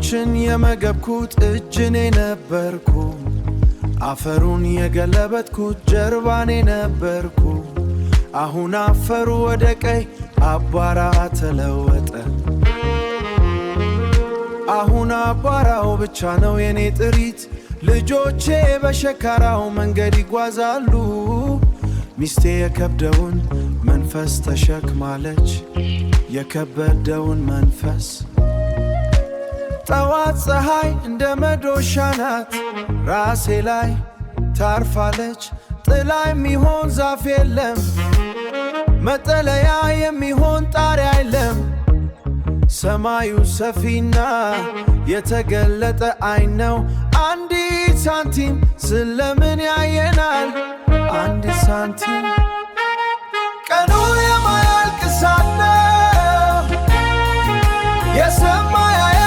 አሞራዎችን የመገብኩት እጅኔ ነበርኩ አፈሩን የገለበጥኩት ጀርባኔ ነበርኩ አሁን አፈሩ ወደ ቀይ አቧራ ተለወጠ አሁን አቧራው ብቻ ነው የኔ ጥሪት ልጆቼ በሸካራው መንገድ ይጓዛሉ ሚስቴ የከበደውን መንፈስ ተሸክማለች የከበደውን መንፈስ ጠዋት ፀሐይ እንደ መዶሻ ናት ራሴ ላይ ታርፋለች ጥላ የሚሆን ዛፍ የለም መጠለያ የሚሆን ጣሪያ የለም ሰማዩ ሰፊና የተገለጠ አይን ነው አንዲት ሳንቲም ስለምን ያየናል አንዲት ሳንቲም ቀኑ የማያልቅ እሳት ነው የሰማያው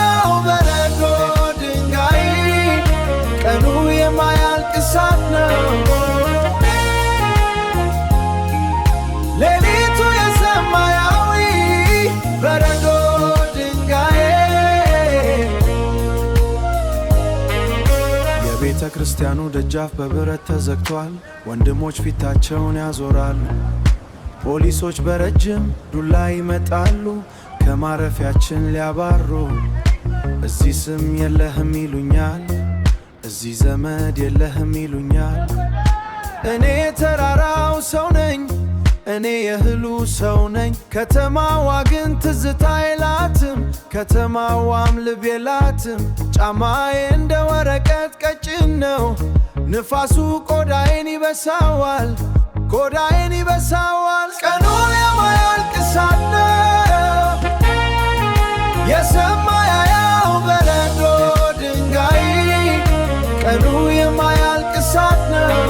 በረዶ ድንጋይ ቀኑ የማያልቅ እሳት ነው ሌሊቱ የሰማያዊ በረዶ ድንጋይ የቤተ ክርስቲያኑ ደጃፍ በብረት ተዘግቷል ወንድሞች ፊታቸውን ያዞራሉ ፖሊሶች በረጅም ዱላ ይመጣሉ ከማረፊያችን ሊያባሩ እዚህ ስም የለህም ይሉኛል እዚህ ዘመድ የለህም ይሉኛል እኔ ተራራው ሰው ነኝ እኔ የህሉ ሰው ነኝ ከተማዋ ግን ትዝታ የላትም ከተማዋም ልብ የላትም ጫማዬ እንደ ወረቀት ቀጭን ነው ንፋሱ ቆዳዬን ይበሳዋል ቆዳዬን ይበሳዋል ቀኑ የማያልቅ እሳት ነው የሰማያው በረዶ ድንጋይ ቀኑ የማያልቅ እሳት ነው